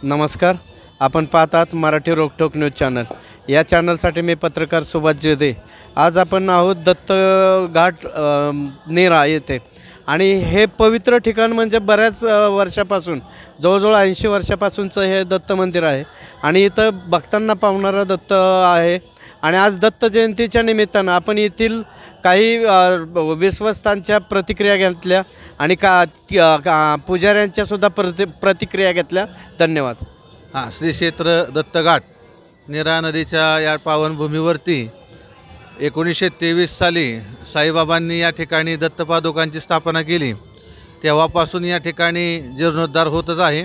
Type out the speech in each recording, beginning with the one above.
नमस्कार. आपण पाहतात मराठी रोकठोक न्यूज चॅनल. या चॅनलसाठी मी पत्रकार सुभाष जेदे. आज आपण आहोत दत्त घाट नेरा येथे आणि हे पवित्र ठिकाण म्हणजे बऱ्याच वर्षापासून जवळजवळ 80 वर्षापासूनचं हे दत्त मंदिर आहे आणि इथं भक्तांना पावणारा दत्त आहे. आणि आज दत्त जयंतीच्या निमित्तानं आपण येथील काही विश्वस्तांच्या प्रतिक्रिया घेतल्या आणि पुजाऱ्यांच्यासुद्धा प्रतिक्रिया घेतल्या. धन्यवाद. श्री क्षेत्र दत्तघाट नीरा नदीच्या या पावनभूमीवरती 1923 साली साईबाबांनी या ठिकाणी दत्तपादुकांची स्थापना केली. तेव्हापासून या ठिकाणी जीर्णोद्धार होतच आहे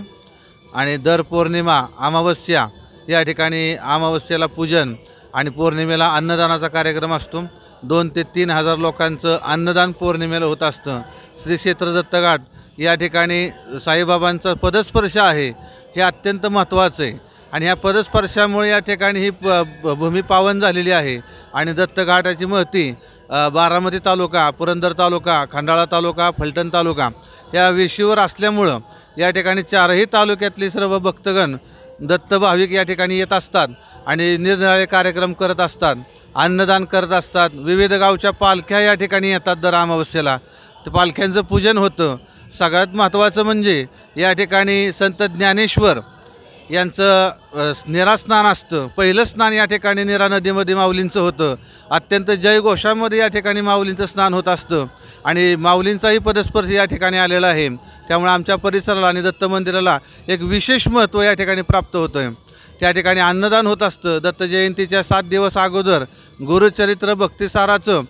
आणि दर पौर्णिमा अमावस्या या ठिकाणी अमावस्येला पूजन आणि पौर्णिमेला अन्नदानाचा कार्यक्रम असतो. 2 ते 3 हजार लोकांचं अन्नदान पौर्णिमेला होत असतं. श्री क्षेत्र दत्तघाट या ठिकाणी साईबाबांचा पदस्पर्श आहे, हे अत्यंत महत्त्वाचं आहे आणि ह्या पदस्पर्शामुळे या ठिकाणी ही भूमी पावन झालेली आहे. आणि दत्तघाटाची महती बारामती तालुका, पुरंदर तालुका, खंडाळा तालुका, फलटण तालुका या वेशीवर असल्यामुळं या ठिकाणी 4ही तालुक्यातले सर्व भक्तगण दत्त भाविक या ठिकाणी येत असतात आणि निरनिराळे कार्यक्रम करत असतात, अन्नदान करत असतात. विविध गावच्या पालख्या या ठिकाणी येतात दर अमावस्येला, तर पालख्यांचं पूजन होतं. सगळ्यात महत्त्वाचं म्हणजे या ठिकाणी संत ज्ञानेश्वर यांचं नीरा स्नान असतं. पहिलं स्नान या ठिकाणी नीरा नदीमध्ये माऊलींचं होतं. अत्यंत जयघोषामध्ये या ठिकाणी माऊलींचं स्नान होत असतं आणि माऊलींचाही पदस्पर्श या ठिकाणी आलेला आहे. त्यामुळे आमच्या परिसराला आणि दत्त मंदिराला एक विशेष महत्त्व या ठिकाणी प्राप्त होतं आहे. त्या ठिकाणी अन्नदान होत असतं. दत्त जयंतीच्या 7 दिवस अगोदर गुरुचरित्र भक्तिसाराचं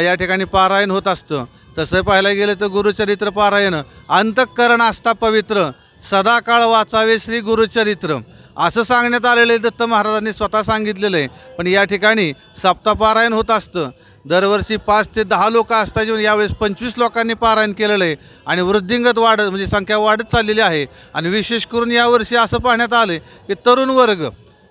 या ठिकाणी पारायण होत असतं. तसं पाहायला गेलं तर गुरुचरित्र पारायण अंतःकरण आस्था पवित्र सदाकाळ वाचावे श्री गुरुचरित्र असं सांगण्यात आलेलं आहे. दत्त महाराजांनी स्वतः सांगितलेलं आहे. पण या ठिकाणी सप्तापारायण होत असतं. दरवर्षी 5 ते 10 लोक असतात, यावेळेस 25 लोकांनी पारायण केलेलं आहे आणि वृद्धिंगत म्हणजे संख्या वाढत चाललेली आहे. आणि विशेष करून यावर्षी असं पाहण्यात आलं आहे की तरुण वर्ग,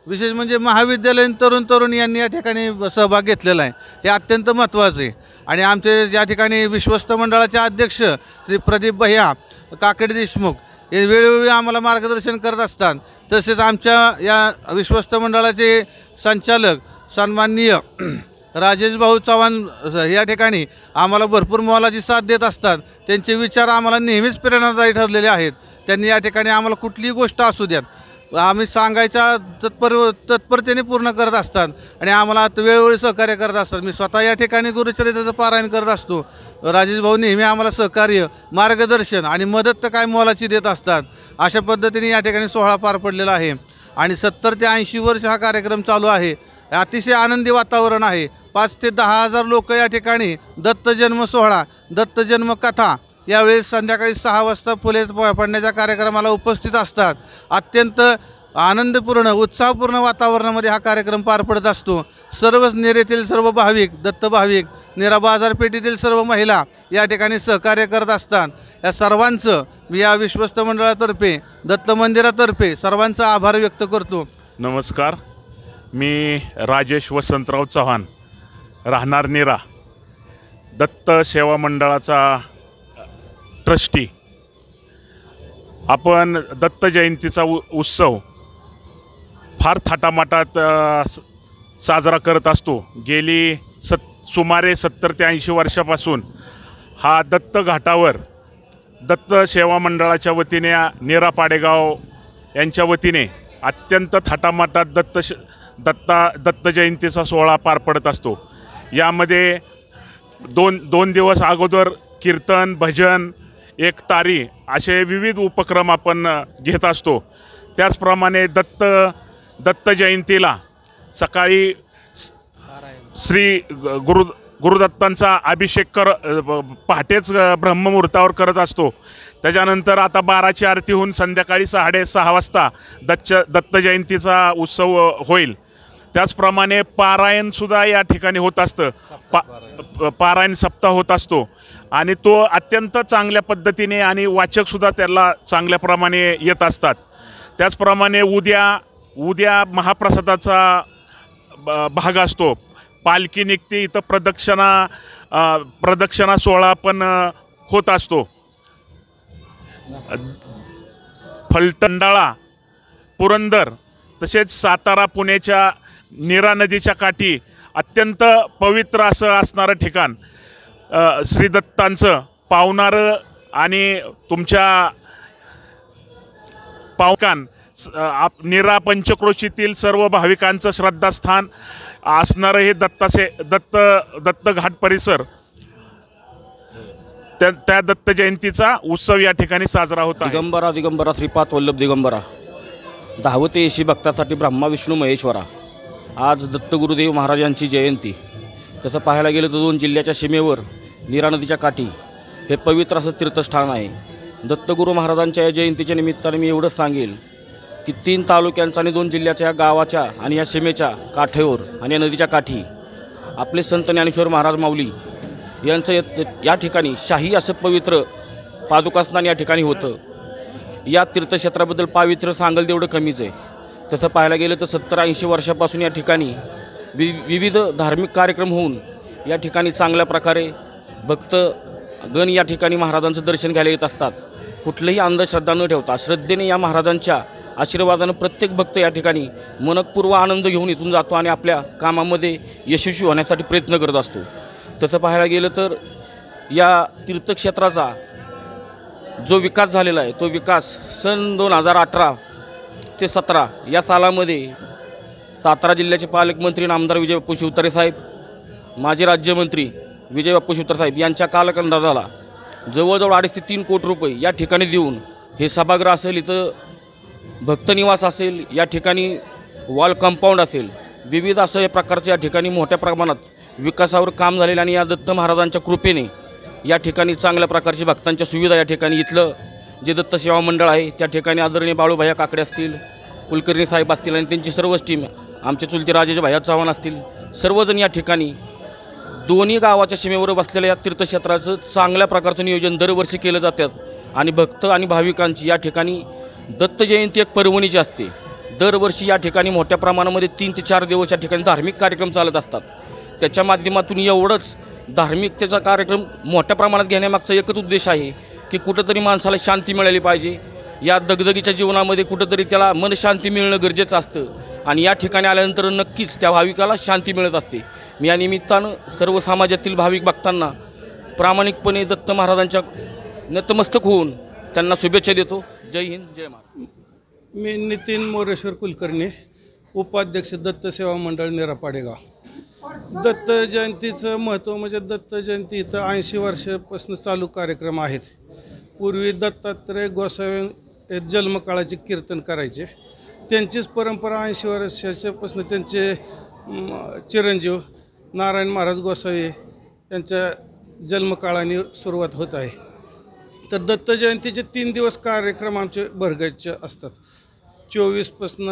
विशेष म्हणजे महाविद्यालयीन तरुण यांनी या ठिकाणी सहभाग घेतलेला आहे. हे अत्यंत महत्त्वाचं आहे. आणि आमचे या ठिकाणी विश्वस्त मंडळाचे अध्यक्ष श्री प्रदीप भैया काकडे देशमुख हे वेळोवेळी आम्हाला मार्गदर्शन करत असतात. तसेच आमच्या या विश्वस्त मंडळाचे संचालक सन्माननीय राजेश भाऊ चव्हाण या ठिकाणी आम्हाला भरपूर मोलाची साथ देत असतात. त्यांचे विचार आम्हाला नेहमीच प्रेरणादायी ठरलेले आहेत. त्यांनी या ठिकाणी आम्हाला कुठलीही गोष्ट असू द्यात आम्ही सांगायच्या तत्परतेने पूर्ण करत असतात आणि आम्हाला वेळोवेळी सहकार्य करत असतात. मी स्वतः या ठिकाणी गुरुचरित्राचं पारायण करत असतो. राजेश भाऊ नेहमी आम्हाला सहकार्य, मार्गदर्शन आणि मदत तर काय मोलाची देत असतात. अशा पद्धतीने या ठिकाणी सोहळा पार पडलेला आहे आणि 70 ते 80 वर्ष हा कार्यक्रम चालू आहे. अतिशय आनंदी वातावरण आहे. 5 ते 10 हजार लोक या ठिकाणी दत्त जन्म सोहळा, दत्त जन्म कथा यावेळेस संध्याकाळी 6 वाजता फुले पडण्याच्या कार्यक्रमाला उपस्थित असतात. अत्यंत आनंदपूर्ण, उत्साहपूर्ण वातावरणामध्ये हा कार्यक्रम पार पडत असतो. सर्व नेरेतील सर्व भाविक, दत्त भाविक, नीरा बाजारपेठेतील सर्व महिला या ठिकाणी सहकार्य करत असतात. या सर्वांचं मी या विश्वस्त मंडळातर्फे, दत्त मंदिरातर्फे सर्वांचा आभार व्यक्त करतो. नमस्कार. मी राजेश वसंतराव चव्हाण, राहणार नीरा, दत्त सेवा मंडळाचा ट्रस्टी. आपण दत्त जयंतीचा उत्सव फार थाटामाटात साजरा करत असतो. गेली सुमारे 70 ते 80 वर्षापासून हा दत्त घाटावर दत्त सेवा मंडळाच्या वतीने, नीरा पाडेगाव यांच्या वतीने अत्यंत थाटामाटात दत्त जयंतीचा सोहळा पार पडत असतो. यामध्ये दोन दिवस अगोदर कीर्तन, भजन, एक तारी असे विविध उपक्रम आपण घेत असतो. त्याचप्रमाणे दत्त जयंतीला सकाळी श्री गुरुदत्तांचा अभिषेक पहाटेच ब्रह्ममुहूर्तावर करत असतो. त्याच्यानंतर आता 12ची आरती होऊन संध्याकाळी 6:30 वाजता दत्त जयंतीचा उत्सव होईल. त्याचप्रमाणे पारायणसुद्धा या ठिकाणी होत असतं. पारायण सप्ताह होत असतो आणि तो अत्यंत चांगल्या पद्धतीने आणि वाचकसुद्धा त्याला चांगल्याप्रमाणे येत असतात. त्याचप्रमाणे उद्या महाप्रसादाचा भाग असतो. पालखी निघते, इथं प्रदक्षिणा सोहळा पण होत असतो. फलटंडाळा पुरंदर तसेच सातारा पुण्याच्या नीरा नदीच्या काठी अत्यंत पवित्र असं असणारं ठिकाण श्री दत्तांचं पावणारं आणि तुमच्या पावकान नीरा पंचक्रोशीतील सर्व भाविकांचं श्रद्धास्थान असणारं हे दत्त घाट परिसर त्या दत्त जयंतीचा उत्सव या ठिकाणी साजरा होत आहे। दिगंबरा श्रीपाद वल्लभ दिगंबरा धावते येशी भक्तासाठी ब्रह्मा विष्णू महेश्वरा। आज दत्तगुरुदेव महाराजांची जयंती। तसं पाहायला गेलं तर 2 जिल्ह्याच्या सीमेवर नीरा नदीच्या काठी हे पवित्र असं तीर्थस्थान आहे। दत्तगुरू महाराजांच्या या जयंतीच्या निमित्ताने मी एवढंच सांगेल की 3 तालुक्यांचा आणि 2 जिल्ह्याच्या गावाच्या आणि या सीमेच्या काठेवर आणि या नदीच्या काठी आपले संत ज्ञानेश्वर महाराज माऊली यांचं या ठिकाणी शाही असं पवित्र पादुकास्नान या ठिकाणी होतं। या तीर्थक्षेत्राबद्दल पावित्र्य सांगेल तेवढं कमीच आहे। तसं पाहायला गेलं तर 70-80 वर्षापासून या ठिकाणी विविध धार्मिक कार्यक्रम होऊन या ठिकाणी चांगल्या प्रकारे भक्तगण या ठिकाणी महाराजांचं दर्शन घ्यायला येत असतात। कुठलीही अंधश्रद्धा न ठेवता श्रद्धेने या महाराजांच्या आशीर्वादानं प्रत्येक भक्त या ठिकाणी मनपूर्व आनंद घेऊन इथून जातो आणि आपल्या कामामध्ये यशस्वी होण्यासाठी प्रयत्न करत असतो। तसं पाहायला गेलं तर या तीर्थक्षेत्राचा जो विकास झालेला आहे तो विकास सन 2018 ते 17 या सालामध्ये सातारा जिल्ह्याचे पालकमंत्री आमदार विजय बाप्पू शिवतारे साहेब, माजी राज्यमंत्री विजय बाप्पू शिवतारे साहेब यांच्या कालखंडाला जवळजवळ 2.5 ते 3 कोटी रुपये या ठिकाणी देऊन हे सभागृह असेल, इथं भक्तनिवास असेल, या ठिकाणी वॉल कंपाऊंड असेल, विविध असं या प्रकारच्या या ठिकाणी मोठ्या प्रमाणात विकासावर काम झालेलं आणि या दत्त महाराजांच्या कृपेने या ठिकाणी चांगल्या प्रकारची भक्तांच्या सुविधा या ठिकाणी इथलं जे दत्त सेवा मंडळ आहे त्या ठिकाणी आदरणीय बाळूभाया काकडे असतील, कुलकर्णी साहेब असतील आणि त्यांची सर्वच टीम, आमचे चुलते राजेश भाया चव्हाण असतील, सर्वजण या ठिकाणी दोन्ही गावाच्या सीमेवर बसलेल्या या तीर्थक्षेत्राचं चांगल्या प्रकारचं नियोजन दरवर्षी केलं जातात आणि भक्त आणि भाविकांची या ठिकाणी दत्त जयंती एक पर्वणीची असते। दरवर्षी या ठिकाणी मोठ्या प्रमाणामध्ये 3 ते 4 दिवस या ठिकाणी धार्मिक कार्यक्रम चालत असतात। त्याच्या माध्यमातून एवढंच धार्मिकतेचा कार्यक्रम मोठ्या प्रमाणात घेण्यामागचा एकच उद्देश आहे की कुठंतरी माणसाला शांती मिळाली पाहिजे। या दगदगीच्या जीवनामध्ये कुठंतरी त्याला मनशांती मिळणं गरजेचं असतं आणि या ठिकाणी आल्यानंतर नक्कीच त्या भाविकाला शांती मिळत असते। मी या निमित्तानं सर्व समाजातील भाविक भक्तांना प्रामाणिकपणे दत्त महाराजांच्या नतमस्तक होऊन त्यांना शुभेच्छा देतो। जय हिंद, जय महाराज। मी नितीन मोरेश्वर कुलकर्णी, उपाध्यक्ष दत्त सेवा मंडळ नीरा पाडेगाव। दत्त जयंतीचं महत्त्व म्हणजे दत्त जयंती इथं 80 वर्षापासून चालू कार्यक्रम आहेत। पूर्वी दत्तात्रय गोसावी हे जन्मकाळाचे कीर्तन करायचे, त्यांचीच परंपरा 80 वर्षाच्यापासून त्यांचे चिरंजीव नारायण महाराज गोसावी यांच्या जन्मकाळाने सुरुवात होत आहे। तर दत्त जयंतीचे 3 दिवस कार्यक्रम आमचे भरगच्च असतात। 24पासून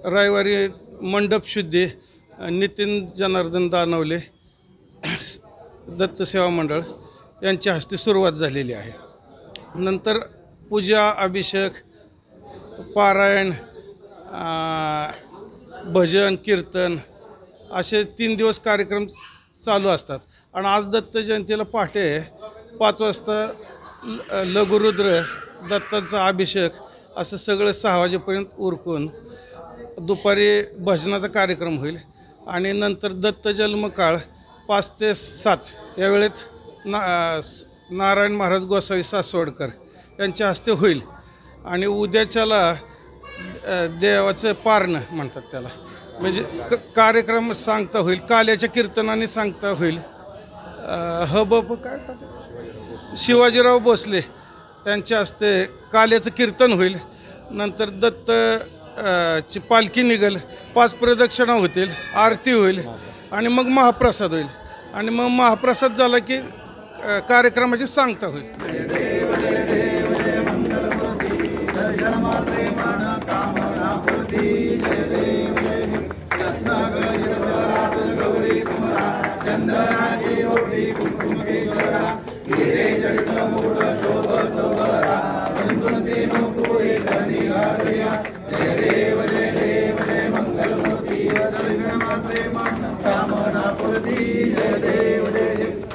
रविवारी मंडप शुद्धी नितीन जनार्दन दानवले दत्त सेवा मंडळ यांच्या हस्ते सुरुवात झालेली आहे। नंतर पूजा, अभिषेक, पारायण, भजन, कीर्तन असे 3 दिवस कार्यक्रम चालू असतात। आणि आज दत्त जयंतीला पहाटे 5 वाजता लघुरुद्र, दत्तांचा अभिषेक असं सगळं 6 वाजेपर्यंत उरकून दुपारी भजनाचा कार्यक्रम होईल आणि नंतर दत्त जन्मकाळ 5 ते 7 या वेळेत नारायण महाराज गोसावी सासवडकर यांच्या हस्ते होईल आणि उद्याच्याला देवाचं पारणं म्हणतात त्याला, म्हणजे कार्यक्रम सांगता होईल, काल्याच्या कीर्तनाने सांगता होईल। काय शिवाजीराव भोसले यांच्या हस्ते काल्याचं कीर्तन होईल। नंतर दत्त ची पालखी निघेल, 5 प्रदक्षिणा होतील, आरती होईल आणि मग महाप्रसाद होईल आणि मग महाप्रसाद झाला की कार्यक्रमाची सांगता होईल।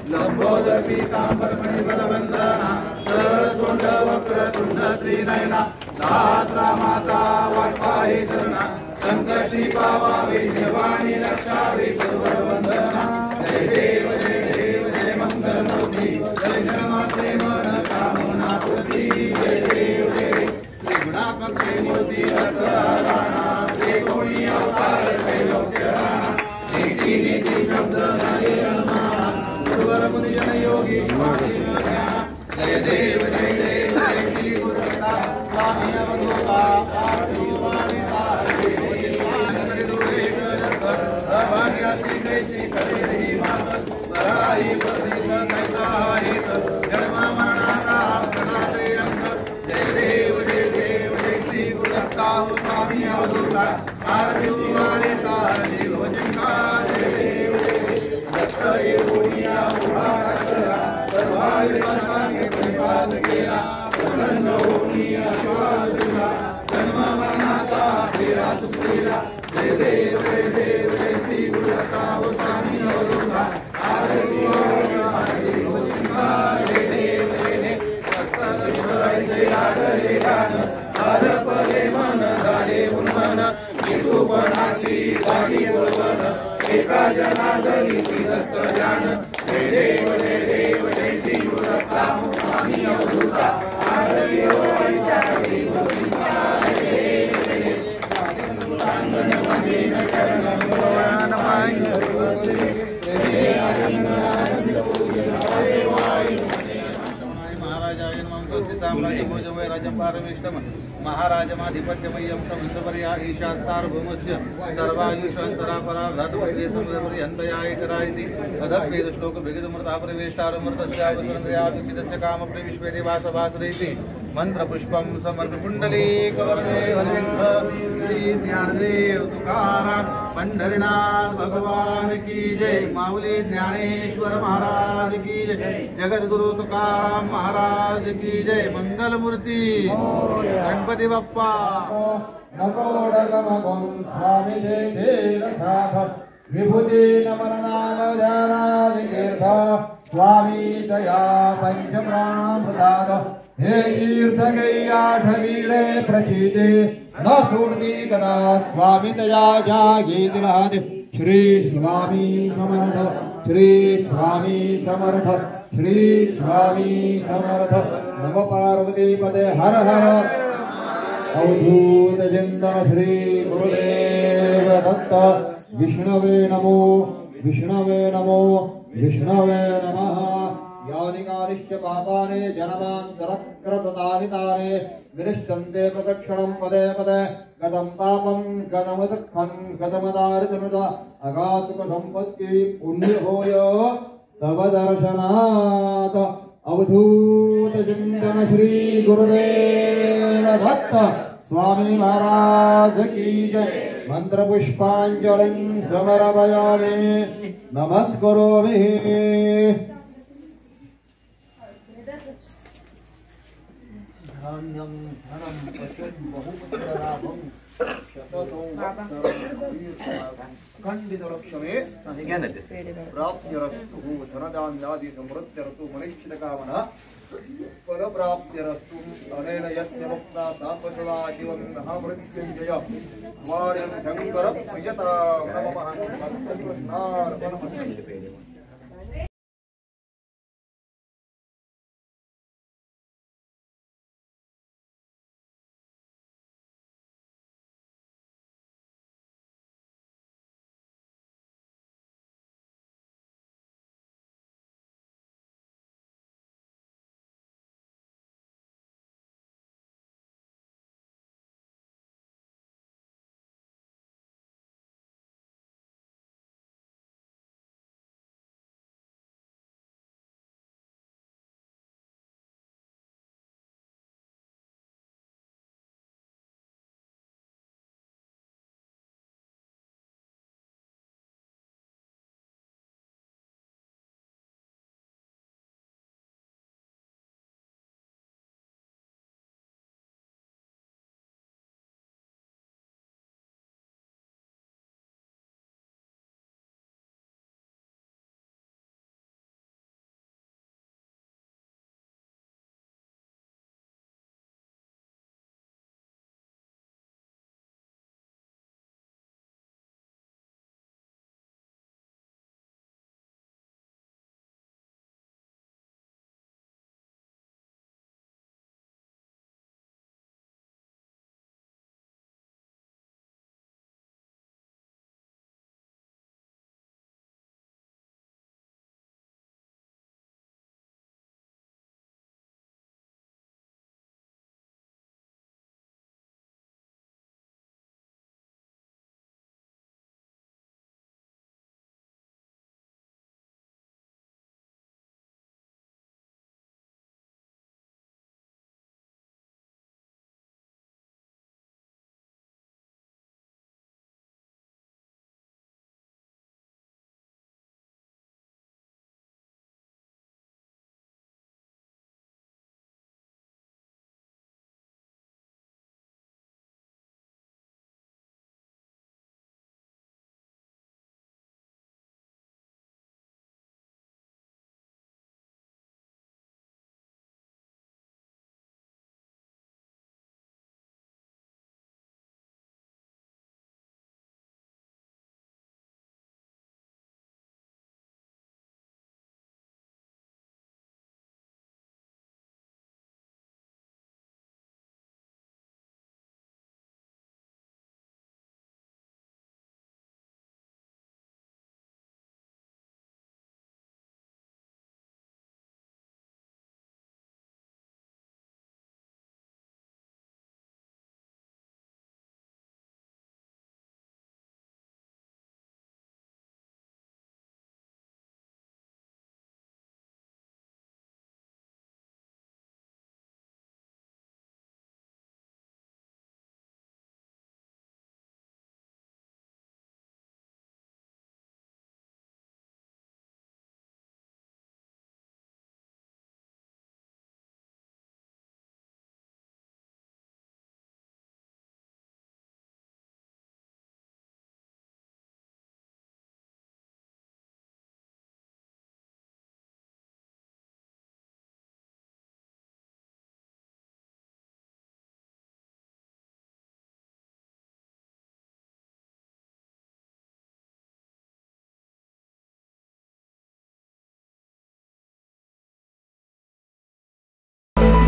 लंबोदर पीतांबर मणिपद वंदना सरळ सोंड वक्र तुंड त्रिनयना सहस्रामाता वाटपारी शरणा संकटी पावावे निर्वाणी रक्षावे सर्वबंधना जय देव जय मंगलमूर्ती जय जन्मात्रे मन कामना पूर्ती जय देव जय गुणात्मक मूर्ती राणा ते कोणी अवतार त्रैलोक्य राणा नीती नीती शब्द नारे अनुमान गुरुवर मुनिजन योगी स्वामी जय देव जय श्री गुरुदत्ता स्वामी अवधूता आरती वाणिता कैसी करे मात बराई प्रसिद्ध कैसा हित जन्म मरणाचा प्रणाते अंत जय देव जय श्री गुरुदत्ता स्वामी अवधूता आरती वाणिता जीवजंका जय देव दत्त ये पुण्या पुराणा सर्वाय सर्वांगे प्रतिपाद केला प्रसन्न होऊन आशीर्वाद जन्म मरणाचा फेरा तुटला जय देव जय श्री गुरुदत्ता स्वामी अवधूता आरती वाणिता जय देव दत्त ऐसे लागले गान हर पले मन झाले उन्मन निरूपणाची वाणी बोलवन एका जनार्दनी श्री दत्त जान जय देव जय श्री गुरुदत्ता स्वामी अवधूता आरती वाणिता महाराजमाधिपत्यमय्यं समन्तपर्या ईशात् सार्वभौमस्य सर्वायुषन्तरापरार्धातुपदे समृद्धपर्यन्तया एकरायति तदप्येत श्लोकभिगतमृता प्रवेष्टारमृतस्यावसरङ्ग्रयापितस्य कामप्रविश्वेति वासवासरेति मंत्रपुष्पं समर्पकुण्डलीकवर्णे हरिविंद श्री ज्ञानदेव तुकाराम पंढरीनाथ भगवान की जय माऊली ज्ञानेश्वर महाराज की जय जगद्गुरु तुकाराम महाराज की जय मंगलमूर्ती गणपती बाप्पा नकोडगमगं स्वामी जय देव साध विभूति नमन नाम ध्यानादितीर्थ स्वामी दया पंचप्राणामृताद हे तीर्थ गई आठवीरे प्रचिते न सोडती कदा स्वामी दया जागी दिलाद श्री स्वामी समर्थ श्री स्वामी समर्थ श्री स्वामी समर्थ नम पार्वती पदे हर हर अवधूत चिंतन श्री गुरुदेव दत्त विष्णवे नमो विष्णवे नमो विष्णवे नमः यानिकानिश्च पापाने जनमान्तरकृतानि तानि विनिश्चन्ते प्रदक्षिणं पदे पदे गतं पापं गतमदुःखं गतमदारितनुत अगासुखसम्पत्ति पुण्यभूय तव दर्शनात् अवधूत चिंतन श्री गुरुदेव दत्त स्वामी महाराज की जय मंत्र पुष्पांजलिं समर्पयामि नमस्करोमि धान्यं धनं पशुं बहुपुत्रलाभं खंडितलक्ष्मे प्राप्त्यरस्तु धनधान्यादि समृद्ध्यरतु मनिश्चितकामना फलप्राप्त्यरस्तु अनेन यज्ञमुक्ता सापशला शिवं महामृत्युञ्जय वाणिं शङ्कर प्रियता नमः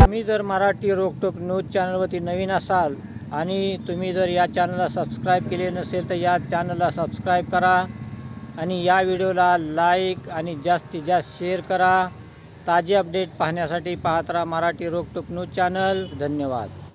तुम्ही जर मराठी रोकटोक न्यूज चॅनलवरती नवीन असाल आणि तुम्ही जर या चॅनलला सबस्क्राईब केले नसेल तर या चॅनलला सबस्क्राईब करा आणि या व्हिडिओला लाईक आणि जास्तीत जास्त शेअर करा. ताजे अपडेट पाहण्यासाठी पाहत राहा मराठी रोकटोक न्यूज चॅनल. धन्यवाद.